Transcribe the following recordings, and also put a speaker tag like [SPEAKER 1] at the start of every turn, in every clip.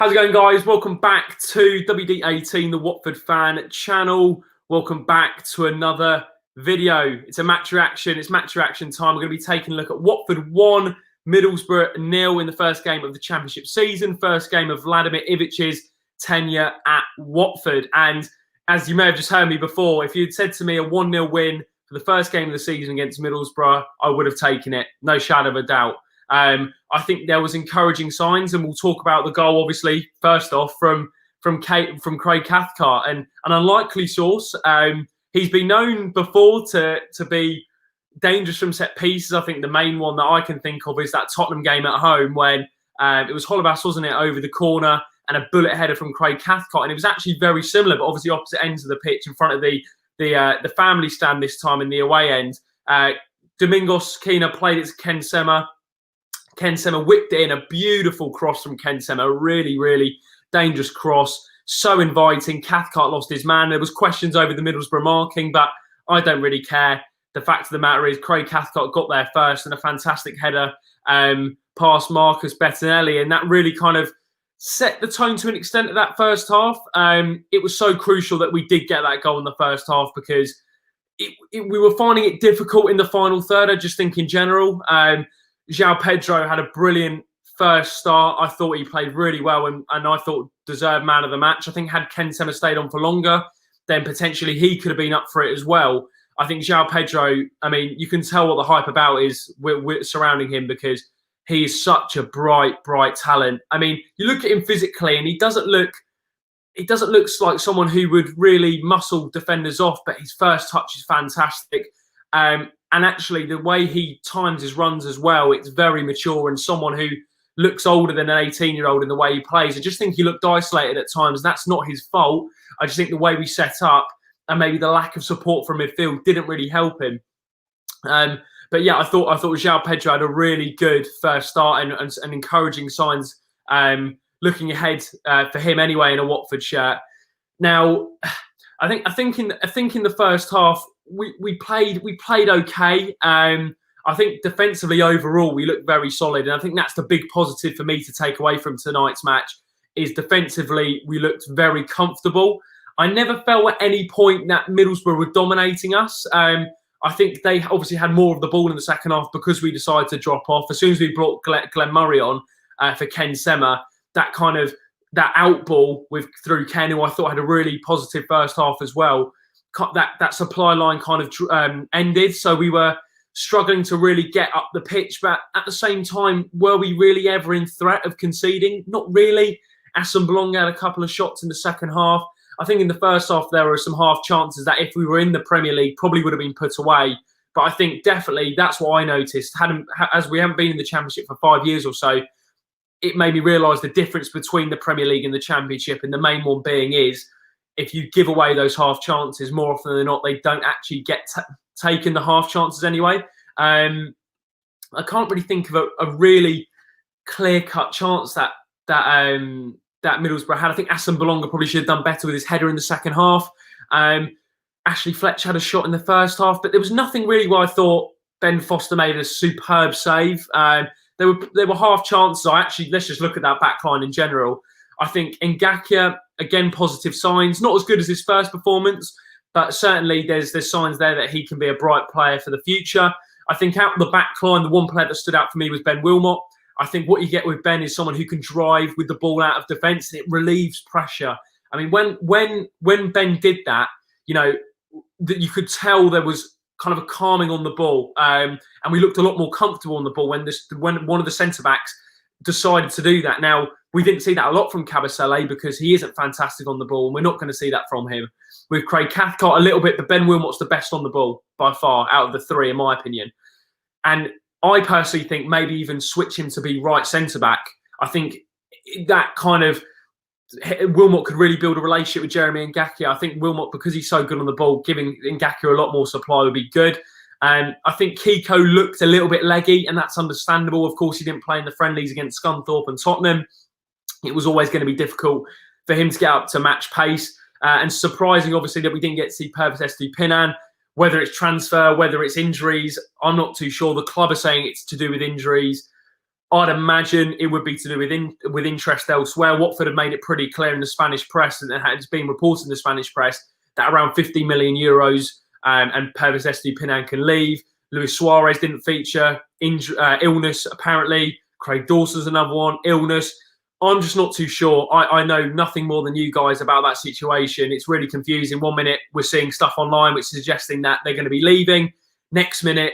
[SPEAKER 1] How's it going, guys? Welcome back to WD18, the Watford fan channel. Welcome back to another video. It's a match reaction. It's match reaction time. We're going to be taking a look at Watford 1, Middlesbrough 0 in the first game of the Championship season. First game of Vladimir Ivic's tenure at Watford. And as you may have just heard me before, if you'd said to me a 1-0 win for the first game of the season against Middlesbrough, I would have taken it. No shadow of a doubt. I think there was encouraging signs, and we'll talk about the goal, obviously, first off, from Craig Cathcart, and an unlikely source. He's been known before to be dangerous from set pieces. I think the main one that I can think of is that Tottenham game at home when it was Holebas, wasn't it, over the corner, and a bullet header from Craig Cathcart, and it was actually very similar, but obviously opposite ends of the pitch in front of the family stand this time in the away end. Domingos Quina played it to Ken Sema. Ken Sema whipped it in, a beautiful cross from Ken Sema, a really, really dangerous cross, so inviting. Cathcart lost his man. There was questions over the Middlesbrough marking, but I don't really care. The fact of the matter is Craig Cathcart got there first, and a fantastic header past Marcus Bettinelli, and that really kind of set the tone to an extent of that first half. It was so crucial that we did get that goal in the first half, because we were finding it difficult in the final third, I just think in general. João Pedro had a brilliant first start. I thought he played really well, and I thought deserved man of the match. I think had Ken Sema stayed on for longer, then potentially he could have been up for it as well. I think João Pedro, I mean, you can tell what the hype about is surrounding him, because he is such a bright talent. I mean, you look at him physically, and he doesn't look like someone who would really muscle defenders off, but his first touch is fantastic. And actually, the way he times his runs as well, it's very mature, and someone who looks older than an 18-year-old in the way he plays. I just think he looked isolated at times. That's not his fault. I just think the way we set up and maybe the lack of support from midfield didn't really help him. But yeah, I thought João Pedro had a really good first start, and encouraging signs looking ahead for him anyway in a Watford shirt. Now, I think in the first half we played okay. I think defensively overall we looked very solid, and I think that's the big positive for me to take away from tonight's match. Is defensively we looked very comfortable. I never felt at any point that Middlesbrough were dominating us. I think they obviously had more of the ball in the second half because we decided to drop off. As soon as we brought Glenn Murray on for Ken Sema, that out ball through Ken, who I thought had a really positive first half as well, that supply line kind of ended. So we were struggling to really get up the pitch. But at the same time, were we really ever in threat of conceding? Not really. Assemblong had a couple of shots in the second half. I think in the first half, there were some half chances that if we were in the Premier League, probably would have been put away. But I think definitely that's what I noticed. As we haven't been in the Championship for 5 years or so, it made me realise the difference between the Premier League and the Championship. And the main one being is, if you give away those half chances, more often than not, they don't actually get taken, the half chances anyway. I can't really think of a really clear-cut chance that Middlesbrough had. I think Assemblong probably should have done better with his header in the second half. Ashley Fletcher had a shot in the first half, but there was nothing really where I thought Ben Foster made a superb save. There were half chances. Let's just look at that back line in general. I think Ngakia, again, positive signs. Not as good as his first performance, but certainly there's signs there that he can be a bright player for the future. I think out the back line, the one player that stood out for me was Ben Wilmot. I think what you get with Ben is someone who can drive with the ball out of defence, and it relieves pressure. I mean, when Ben did that, that you could tell there was kind of a calming on the ball, and we looked a lot more comfortable on the ball when one of the centre-backs decided to do that. Now, we didn't see that a lot from Kabasele because he isn't fantastic on the ball, and we're not going to see that from him. With Craig Cathcart a little bit, but Ben Wilmot's the best on the ball by far out of the three, in my opinion. And I personally think maybe even switch him to be right centre-back. I think that kind of Wilmot could really build a relationship with Jeremy Ngakia. I think Wilmot, because he's so good on the ball, giving Ngakia a lot more supply would be good. I think Kiko looked a little bit leggy, and that's understandable. Of course, he didn't play in the friendlies against Scunthorpe and Tottenham. It was always going to be difficult for him to get up to match pace. And surprising, obviously, that we didn't get to see Purvis Estupinan. Whether it's transfer, whether it's injuries, I'm not too sure. The club are saying it's to do with injuries. I'd imagine it would be to do with interest elsewhere. Watford have made it pretty clear in the Spanish press, and it's been reported in the Spanish press, that around 50 million euros and Pervis Estupiñán can leave. Luis Suarez didn't feature. Illness, apparently. Craig Dawson's another one. Illness. I'm just not too sure. I know nothing more than you guys about that situation. It's really confusing. 1 minute, we're seeing stuff online which is suggesting that they're going to be leaving. Next minute,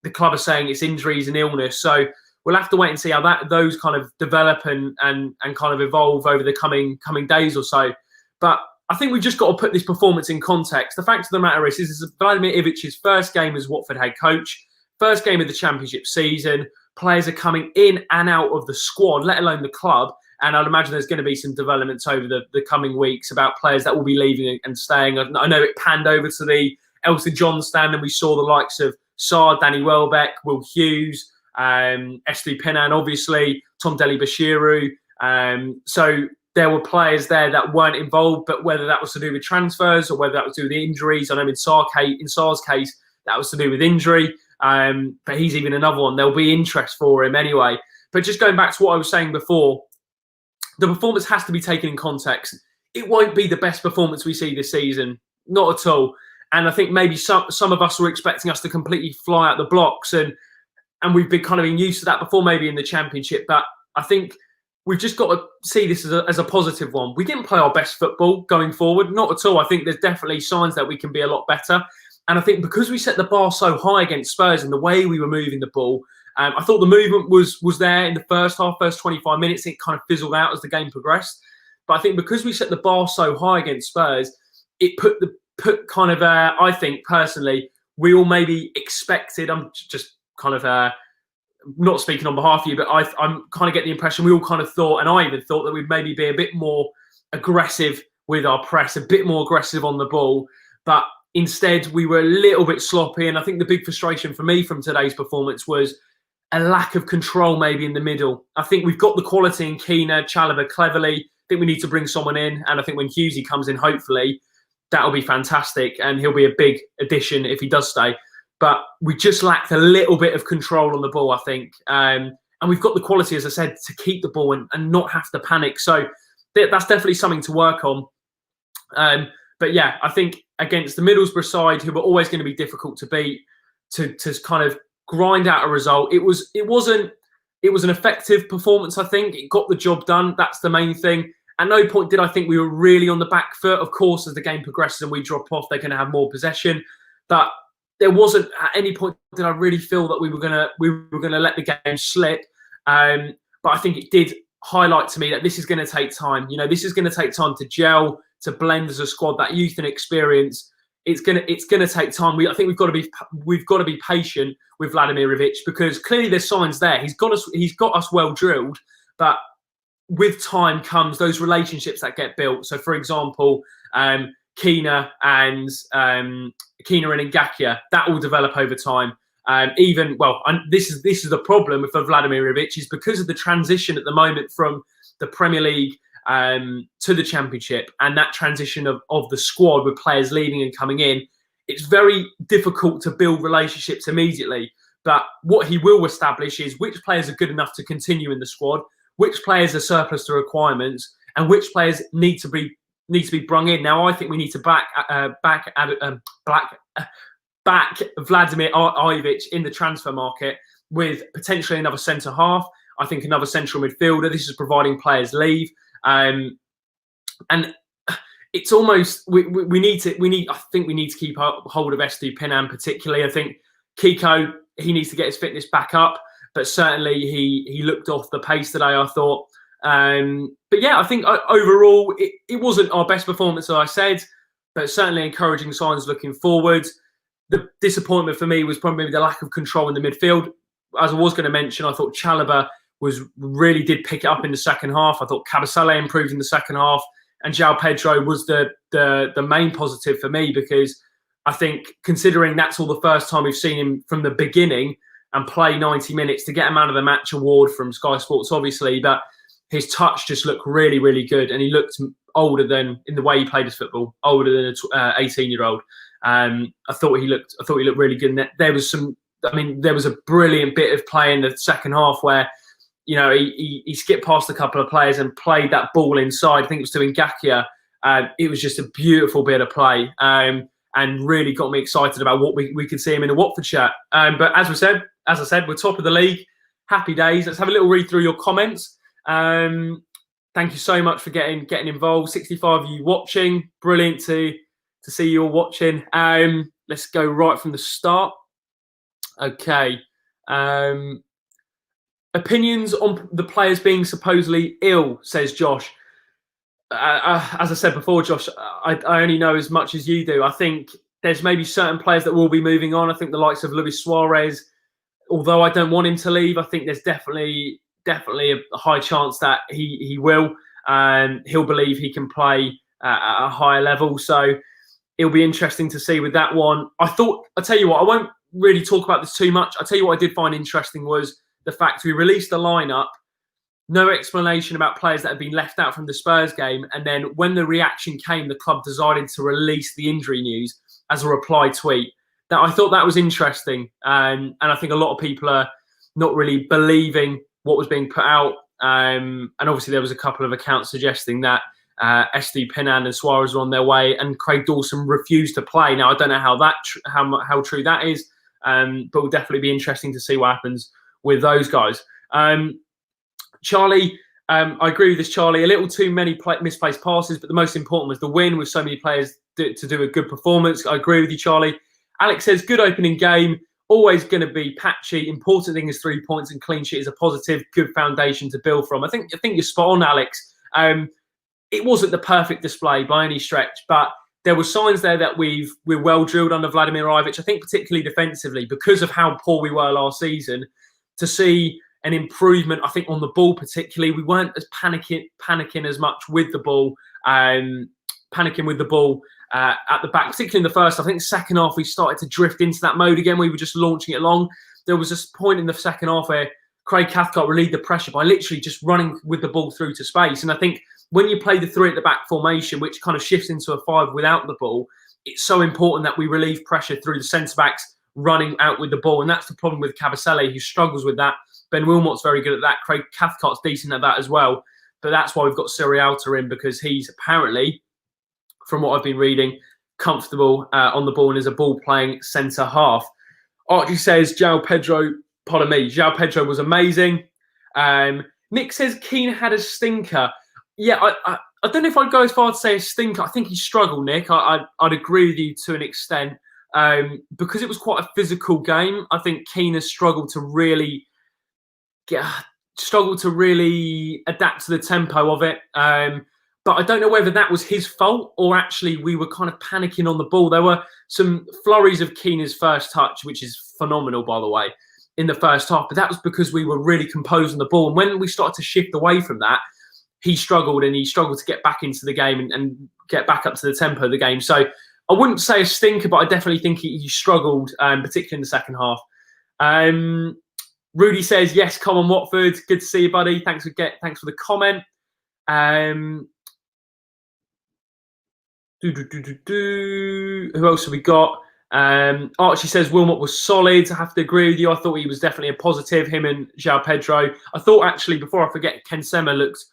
[SPEAKER 1] the club are saying it's injuries and illness. So we'll have to wait and see how those kind of develop and kind of evolve over the coming days or so. But I think we've just got to put this performance in context. The fact of the matter is this is Vladimir Ivic's first game as Watford head coach, first game of the Championship season. Players are coming in and out of the squad, let alone the club. And I'd imagine there's going to be some developments over the coming weeks about players that will be leaving and staying. I know it panned over to the Elton John stand, and we saw the likes of Sarr, Danny Welbeck, Will Hughes, Estupiñán, obviously, Tom Dele-Bashiru. So there were players there that weren't involved, but whether that was to do with transfers or whether that was to do with injuries, I know in Sarr's case, that was to do with injury. But he's even another one. There'll be interest for him anyway. But just going back to what I was saying before, the performance has to be taken in context. It won't be the best performance we see this season, not at all. And I think maybe some of us were expecting us to completely fly out the blocks, and we've been kind of been used to that before, maybe in the Championship. But I think we've just got to see this as a positive one. We didn't play our best football going forward, not at all. I think there's definitely signs that we can be a lot better. And I think because we set the bar so high against Spurs and the way we were moving the ball, I thought the movement was there in the first 25 minutes. It kind of fizzled out as the game progressed. But I think because we set the bar so high against Spurs, it put kind of, I think personally, we all maybe expected, I'm just kind of not speaking on behalf of you, but I'm kind of get the impression we all kind of thought, and I even thought that we'd maybe be a bit more aggressive with our press, a bit more aggressive on the ball. But instead, we were a little bit sloppy. And I think the big frustration for me from today's performance was a lack of control maybe in the middle. I think we've got the quality in Keener, Chalobah, Cleverley. I think we need to bring someone in. And I think when Hughesy comes in, hopefully, that'll be fantastic. And he'll be a big addition if he does stay. But we just lacked a little bit of control on the ball, I think. And we've got the quality, as I said, to keep the ball and not have to panic. So that's definitely something to work on. But yeah, I think against the Middlesbrough side, who were always going to be difficult to beat, to kind of grind out a result, it was an effective performance. I think it got the job done. That's the main thing. At no point did I think we were really on the back foot. Of course, as the game progresses and we drop off, they're going to have more possession. But there wasn't at any point did I really feel that we were gonna let the game slip. But I think it did highlight to me that this is going to take time. You know, this is going to take time to gel, to blend as a squad. That youth and experience, it's gonna take time. I think we've got to be patient with Vladimir Ivic, because clearly there's signs there. He's got us well drilled, but with time comes those relationships that get built. So, for example, Keener and Ngakia, that will develop over time. This is the problem with Vladimir Ivic, is because of the transition at the moment from the Premier League to the Championship, and that transition of the squad with players leaving and coming in. It's very difficult to build relationships immediately. But what he will establish is which players are good enough to continue in the squad, which players are surplus to requirements, and which players need to be brung in. Now, I think we need to back Vladimir Ivic in the transfer market with potentially another centre half. I think another central midfielder. This is providing players leave, and it's almost I think we need to keep hold of Estupiñán particularly. I think Kiko, he needs to get his fitness back up, but certainly he looked off the pace today, I thought. But yeah, I think overall it wasn't our best performance, as I said, but certainly encouraging signs looking forward. The disappointment for me was probably the lack of control in the midfield. As I was going to mention, I thought Chalobah really did pick it up in the second half. I thought Cabasele improved in the second half, and João Pedro was the main positive for me, because I think, considering that's all the first time we've seen him from the beginning and play 90 minutes, to get a Man of the Match award from Sky Sports, obviously, but his touch just looked really, really good, and he looked older than, in the way he played his football, older than an 18-year-old. I thought he looked really good. And there was a brilliant bit of play in the second half where he skipped past a couple of players and played that ball inside. I think it was to Ngakia. It was just a beautiful bit of play and really got me excited about what we could see him in a Watford shirt. But as I said, we're top of the league. Happy days. Let's have a little read through your comments. Thank you so much for getting involved. 65 of you watching. Brilliant to see you all watching. Let's go right from the start. Okay. Opinions on the players being supposedly ill, says Josh. As I said before, Josh, I only know as much as you do. I think there's maybe certain players that will be moving on. I think the likes of Luis Suarez, although I don't want him to leave, I think there's definitely a high chance that he will. He'll believe he can play at a higher level. So it'll be interesting to see with that one. I'll tell you what, I won't really talk about this too much. I'll tell you what I did find interesting was the fact we released the lineup, no explanation about players that had been left out from the Spurs game. And then when the reaction came, the club decided to release the injury news as a reply tweet. That I thought that was interesting. And I think a lot of people are not really believing what was being put out. And obviously there was a couple of accounts suggesting that SD Pinan and Suarez were on their way and Craig Dawson refused to play. Now, I don't know how true that is, but it'll definitely be interesting to see what happens with those guys. Charlie, I agree with this, Charlie. A little too many misplaced passes, but the most important was the win with so many players to do a good performance. I agree with you, Charlie. Alex says, good opening game. Always going to be patchy. Important thing is 3 points and clean sheet is a positive, good foundation to build from. I think you're spot on, Alex. It wasn't the perfect display by any stretch, but there were signs there that we're well drilled under Vladimir Ivic. I think particularly defensively because of how poor we were last season. To see an improvement, I think on the ball particularly, we weren't as panicking as much with the ball, panicking with the ball at the back, particularly in the first. I think the second half we started to drift into that mode again. We were just launching it along. There was this point in the second half where Craig Cathcart relieved the pressure by literally just running with the ball through to space. And I think when you play the 3 at the back formation, which kind of shifts into a 5 without the ball, it's so important that we relieve pressure through the centre-backs running out with the ball. And that's the problem with Kabasele, who struggles with that. Ben Wilmot's very good at that. Craig Cathcart's decent at that as well. But that's why we've got Sirialta in, because he's apparently, from what I've been reading, comfortable on the ball and is a ball-playing centre-half. Archie says, João Pedro was amazing. Nick says Keane had a stinker. Yeah, I don't know if I'd go as far to say a stinker. I think he struggled, Nick. I'd agree with you to an extent. Because it was quite a physical game, I think Keane has struggled to really adapt to the tempo of it. But I don't know whether that was his fault or actually we were kind of panicking on the ball. There were some flurries of Keane's first touch, which is phenomenal, by the way, in the first half. But that was because we were really composed on the ball. And when we started to shift away from that, he struggled to get back into the game and get back up to the tempo of the game. So I wouldn't say a stinker, but I definitely think he struggled, particularly in the second half. Rudy says, yes, come on, Watford. Good to see you, buddy. Thanks for the comment. Who else have we got? Archie says Wilmot was solid. I have to agree with you. I thought he was definitely a positive, him and João Pedro. I thought, actually, before I forget, Ken Sema looked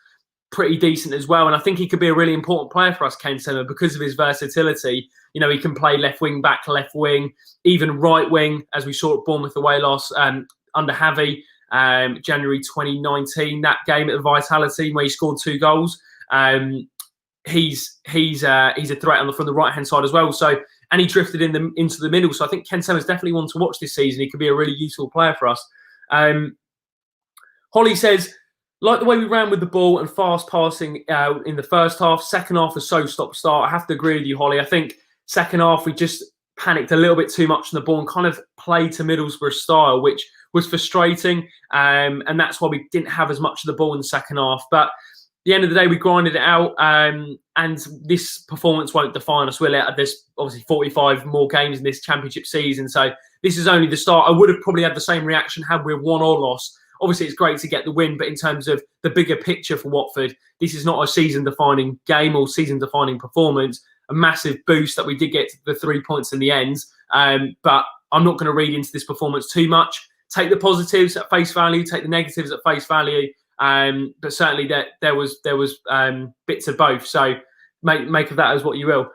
[SPEAKER 1] pretty decent as well. And I think he could be a really important player for us, Ken Sema, because of his versatility. You know, he can play left wing, back, left wing, even right wing, as we saw at Bournemouth away under Javi, January 2019, that game at the Vitality where he scored 2 goals. He's a threat from the right-hand side as well. So, and he drifted into the middle. So I think Ken Sema is definitely one to watch this season. He could be a really useful player for us. Holly says, like the way we ran with the ball and fast passing in the first half. Second half was so stop-start. I have to agree with you, Holly. I think second half we just panicked a little bit too much on the ball and kind of played to Middlesbrough style, which was frustrating. And that's why we didn't have as much of the ball in the second half. But at the end of the day, we grinded it out. And this performance won't define us, will it? There's obviously 45 more games in this championship season. So this is only the start. I would have probably had the same reaction had we won or lost. Obviously, it's great to get the win, but in terms of the bigger picture for Watford, this is not a season-defining game or season-defining performance. A massive boost that we did get the 3 points in the end. But I'm not going to read into this performance too much. take the positives at face value, take the negatives at face value. But certainly there was bits of both. So make of that as what you will.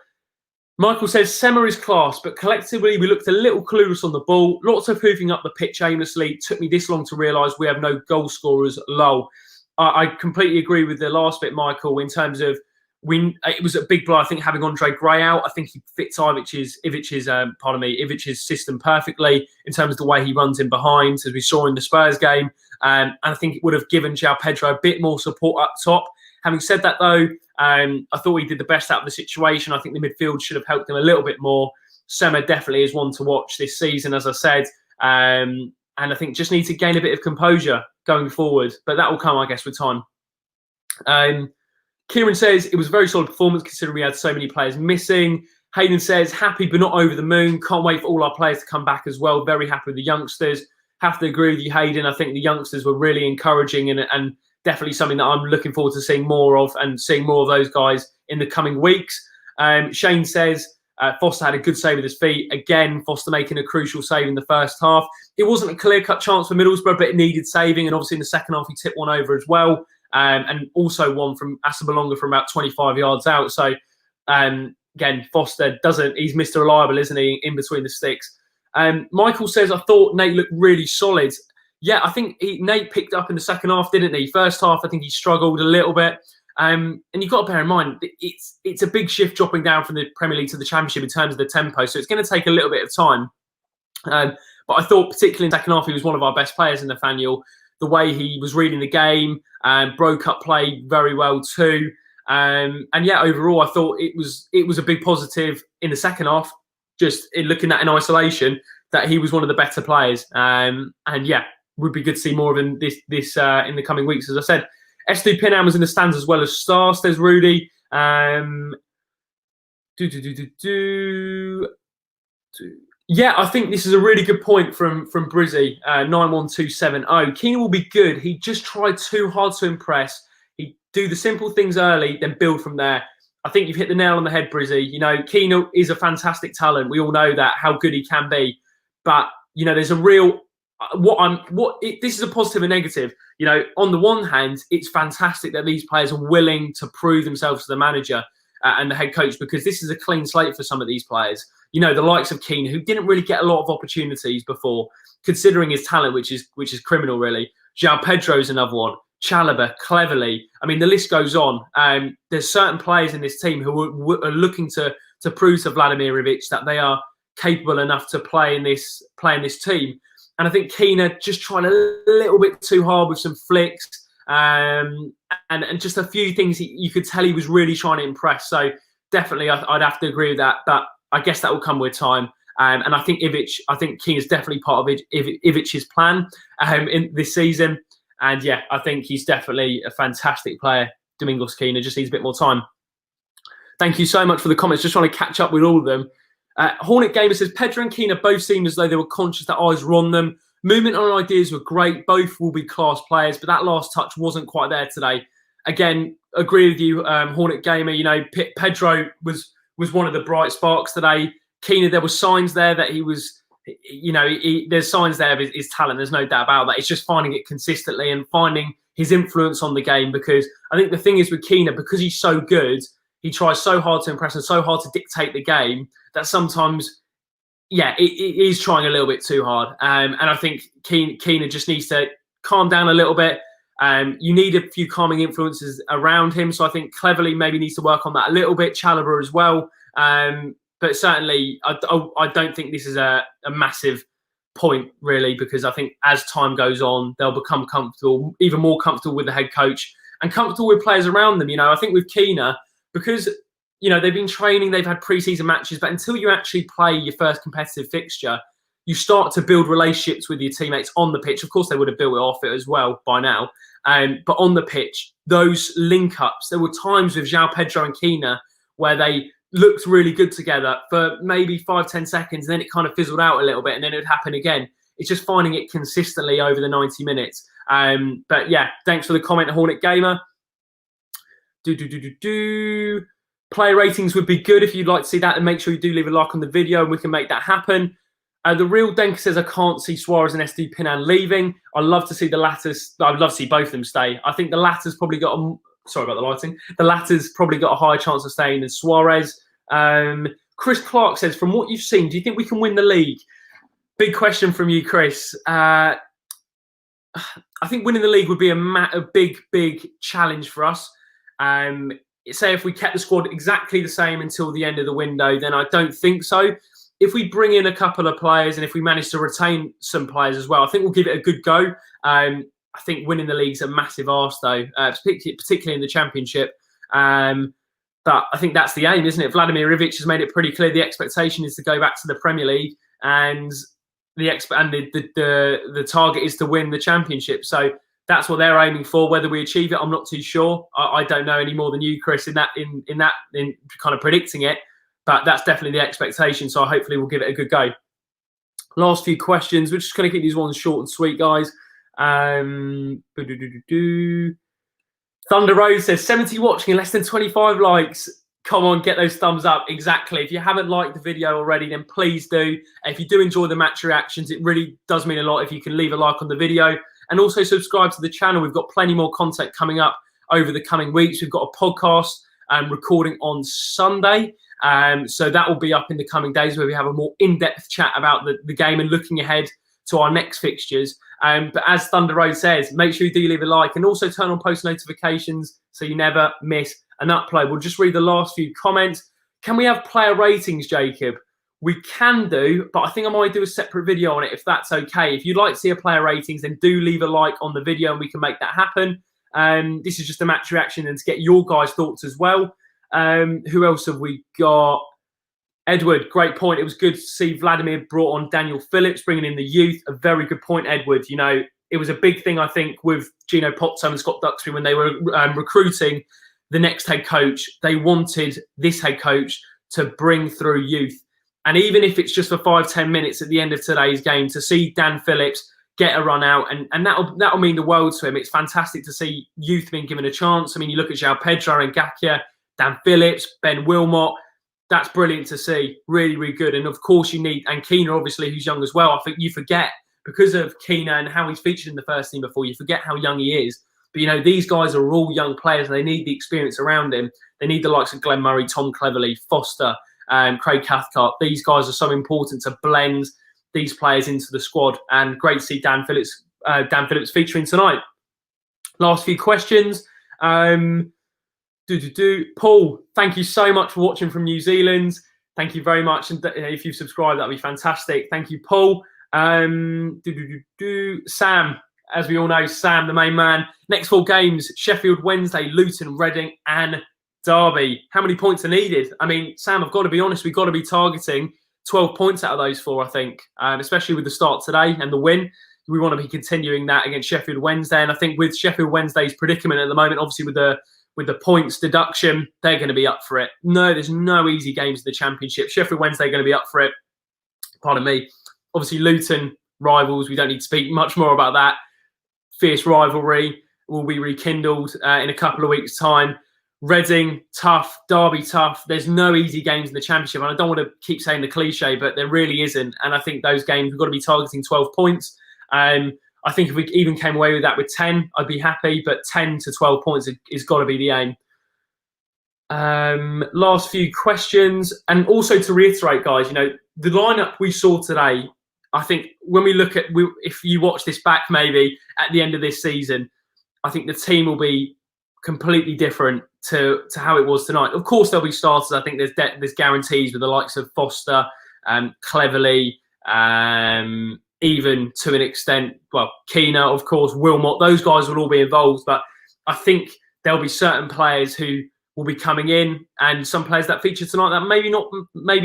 [SPEAKER 1] Michael says, Sema is class, but collectively we looked a little clueless on the ball. Lots of hoofing up the pitch aimlessly. Took me this long to realise we have no goal scorers. Lol. I completely agree with the last bit, Michael, in terms of it was a big blow, I think, having Andre Gray out. I think he fits Ivic's system perfectly in terms of the way he runs in behind, as we saw in the Spurs game. And I think it would have given João Pedro a bit more support up top. Having said that, though, I thought he did the best out of the situation. I think the midfield should have helped him a little bit more. Sema definitely is one to watch this season, as I said. And I think just need to gain a bit of composure going forward. But that will come, I guess, with time. Kieran says, it was a very solid performance considering we had so many players missing. Hayden says, happy but not over the moon. Can't wait for all our players to come back as well. Very happy with the youngsters. Have to agree with you, Hayden. I think the youngsters were really encouraging and definitely something that I'm looking forward to seeing more of and seeing more of those guys in the coming weeks. Shane says, Foster had a good save with his feet. Again, Foster making a crucial save in the first half. It wasn't a clear-cut chance for Middlesbrough, but it needed saving. And obviously in the second half, he tipped one over as well. And also one from Asabalonga from about 25 yards out. So, again, Foster he's Mr. Reliable, isn't he, in between the sticks. Michael says, I thought Nate looked really solid. Yeah, I think Nate picked up in the second half, didn't he? First half, I think he struggled a little bit. And you've got to bear in mind, it's a big shift dropping down from the Premier League to the Championship in terms of the tempo. So it's going to take a little bit of time. But I thought, particularly in the second half, he was one of our best players in Nathaniel. The way he was reading the game, broke up play very well too. And yeah, overall, I thought it was a big positive in the second half, just in looking at in isolation, that he was one of the better players. And yeah, would be good to see more of him this in the coming weeks. As I said, Estu Pinham was in the stands as well as Star, says Rudy. Yeah, I think this is a really good point from Brizzy, 91270. Keane will be good. He just tried too hard to impress. He do the simple things early, then build from there. I think you've hit the nail on the head, Brizzy. You know, Keane is a fantastic talent. We all know that, how good he can be. But, you know, there's a real... this is a positive and negative. You know, on the one hand, it's fantastic that these players are willing to prove themselves to the manager and the head coach, because this is a clean slate for some of these players. You know, the likes of Keane, who didn't really get a lot of opportunities before, considering his talent, which is criminal, really. João Pedro's another one. Chalobah, Cleverley. I mean, the list goes on. There's certain players in this team who are looking to prove to Vladimir Ivic that they are capable enough to play in this team. And I think Keane just tried a little bit too hard with some flicks and just a few things you could tell he was really trying to impress. So definitely I'd have to agree with that. But I guess that will come with time. And I think Keane is definitely part of Ivic's plan in this season. And yeah, I think he's definitely a fantastic player. Domingos Keane just needs a bit more time. Thank you so much for the comments. Just trying to catch up with all of them. Hornet Gamer says, Pedro and Keane both seemed as though they were conscious that eyes were on them. Movement and ideas were great. Both will be class players, but that last touch wasn't quite there today. Again, agree with you, Hornet Gamer. You know, Pedro was one of the bright sparks today. Keane, there were signs there that he was, you know, there's signs there of his talent. There's no doubt about that. It's just finding it consistently and finding his influence on the game, because I think the thing is with Keane, because he's so good, he tries so hard to impress and so hard to dictate the game that sometimes, yeah, it is trying a little bit too hard. And I think Keane just needs to calm down a little bit. You need a few calming influences around him. So I think Cleverly maybe needs to work on that a little bit. Chalobah as well. But certainly, I don't think this is a massive point, really, because I think as time goes on, they'll become comfortable, even more comfortable with the head coach and comfortable with players around them. You know, I think with Keane, because, you know, they've been training, they've had pre-season matches, but until you actually play your first competitive fixture, you start to build relationships with your teammates on the pitch. Of course, they would have built it off it as well by now. But on the pitch, those link-ups, there were times with João Pedro and Keane where they looked really good together for maybe 5-10 seconds, and then it kind of fizzled out a little bit, and then it would happen again. It's just finding it consistently over the 90 minutes. But yeah, thanks for the comment, Hornet Gamer. Player ratings would be good if you'd like to see that, and make sure you do leave a like on the video and we can make that happen. The real Denker says, I can't see Suarez and SD Pinan leaving. I'd love to see the latter's. I'd love to see both of them stay. I think the latter's probably got a. Sorry about the lighting. The latter's probably got a higher chance of staying than Suarez. Chris Clark says, from what you've seen, do you think we can win the league? Big question from you, Chris. I think winning the league would be a big challenge for us. Say if we kept the squad exactly the same until the end of the window, then I don't think so. If we bring in a couple of players and if we manage to retain some players as well, I think we'll give it a good go. I think winning the league's a massive arse, though, particularly in the Championship. But I think that's the aim, isn't it? Vladimir Ivic has made it pretty clear the expectation is to go back to the Premier League, and the target is to win the Championship. So that's what they're aiming for. Whether we achieve it, I'm not too sure. I don't know any more than you, Chris, in kind of predicting it. But that's definitely the expectation. So hopefully we'll give it a good go. Last few questions. We're just going to keep these ones short and sweet, guys. Thunder Rose says 70 watching and less than 25 likes. Come on, get those thumbs up. Exactly. If you haven't liked the video already, then please do. If you do enjoy the match reactions, it really does mean a lot if you can leave a like on the video. And also subscribe to the channel. We've got plenty more content coming up over the coming weeks. We've got a podcast recording on Sunday. So that will be up in the coming days where we have a more in-depth chat about the game and looking ahead to our next fixtures. But as Thunder Road says, make sure you do leave a like and also turn on post notifications so you never miss an upload. We'll just read the last few comments. Can we have player ratings, Jacob? We can do, but I think I might do a separate video on it if that's okay. If you'd like to see a player ratings, then do leave a like on the video and we can make that happen. This is just a match reaction and to get your guys' thoughts as well. Who else have we got? Edward, great point. It was good to see Vladimir brought on Daniel Phillips, bringing in the youth. A very good point, Edward. You know, it was a big thing, I think, with Gino Pozzo and Scott Duxbury when they were recruiting the next head coach. They wanted this head coach to bring through youth. And even if it's just for 5-10 minutes at the end of today's game, to see Dan Phillips get a run out, and that'll mean the world to him. It's fantastic to see youth being given a chance. I mean, you look at João Pedro and Gakia, Dan Phillips, Ben Wilmot. That's brilliant to see. Really, really good. And of course you need, and Keena, obviously, who's young as well. I think you forget, because of Keena and how he's featured in the first team before, you forget how young he is. But, you know, these guys are all young players and they need the experience around him. They need the likes of Glenn Murray, Tom Cleverley, Foster, Craig Cathcart. These guys are so important to blend these players into the squad. And great to see Dan Phillips featuring tonight. Last few questions. Paul, thank you so much for watching from New Zealand. Thank you very much. And if you've subscribed, that'd be fantastic. Thank you, Paul. Sam, as we all know, Sam, the main man. Next 4 games: Sheffield Wednesday, Luton, Reading, and Derby. How many points are needed? I mean, Sam, I've got to be honest, we've got to be targeting 12 points out of those 4, I think, especially with the start today and the win. We want to be continuing that against Sheffield Wednesday. And I think with Sheffield Wednesday's predicament at the moment, obviously with the points deduction, they're going to be up for it. No, there's no easy games in the Championship. Sheffield Wednesday are going to be up for it. Pardon me. Obviously, Luton, rivals. We don't need to speak much more about that. Fierce rivalry will be rekindled in a couple of weeks' time. Reading, tough. Derby, tough. There's no easy games in the Championship. And I don't want to keep saying the cliche, but there really isn't. And I think those games, we've got to be targeting 12 points. I think if we even came away with that with 10, I'd be happy. But 10 to 12 points is got to be the aim. Last few questions. And also to reiterate, guys, you know, the lineup we saw today, I think when we look at, if you watch this back maybe at the end of this season, I think the team will be completely different to how it was tonight. Of course, there'll be starters. I think there's guarantees with the likes of Foster, Cleverley, even to an extent, well, Keena, of course, Wilmot. Those guys will all be involved. But I think there'll be certain players who will be coming in, and some players that feature tonight that maybe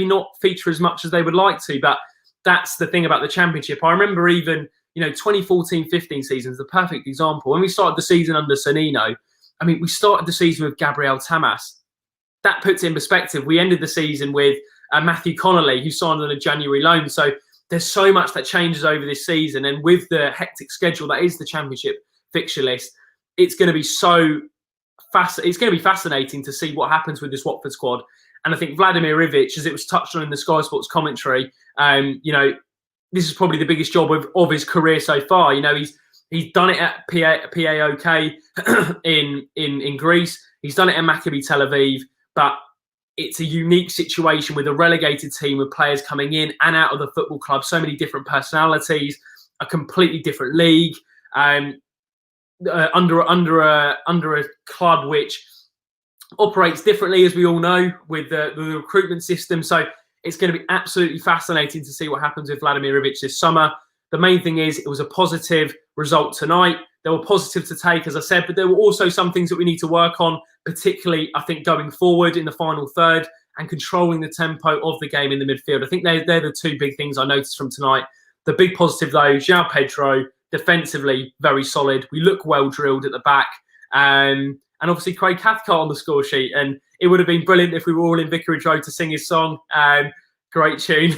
[SPEAKER 1] not feature as much as they would like to. But that's the thing about the Championship. I remember even, 2014-15 season's the perfect example. When we started the season under Sonino, I mean, we started the season with Gabriel Tamas. That puts it in perspective. We ended the season with Matthew Connolly, who signed on a January loan. So there's so much that changes over this season. And with the hectic schedule that is the Championship fixture list, it's going to be it's going to be fascinating to see what happens with this Watford squad. And I think Vladimir Ivic, as it was touched on in the Sky Sports commentary, this is probably the biggest job of his career so far. You know, he's done it at PAOK in Greece. He's done it at Maccabi Tel Aviv, but it's a unique situation with a relegated team with players coming in and out of the football club, so many different personalities, a completely different league, under a club which operates differently, as we all know, with the recruitment system. So it's going to be absolutely fascinating to see what happens with Vladimir Ivic this summer. The main thing is it was a positive result tonight. There were positives to take, as I said, but there were also some things that we need to work on, particularly, I think, going forward in the final third and controlling the tempo of the game in the midfield. I think they're the two big things I noticed from tonight. The big positive, though, João Pedro, defensively, very solid. We look well drilled at the back. And obviously Craig Cathcart on the score sheet. And it would have been brilliant if we were all in Vicarage Road to sing his song. Great tune.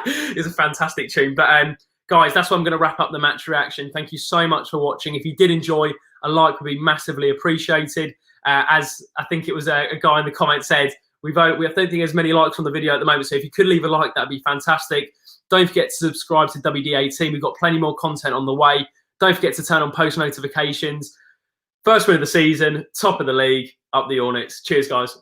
[SPEAKER 1] It's a fantastic tune. But guys, that's where I'm going to wrap up the match reaction. Thank you so much for watching. If you did enjoy, a like would be massively appreciated. As I think it was a guy in the comments said, we don't think there's many likes on the video at the moment. So if you could leave a like, that'd be fantastic. Don't forget to subscribe to WD18. We've got plenty more content on the way. Don't forget to turn on post notifications. First win of the season, top of the league, up the Hornets. Cheers, guys.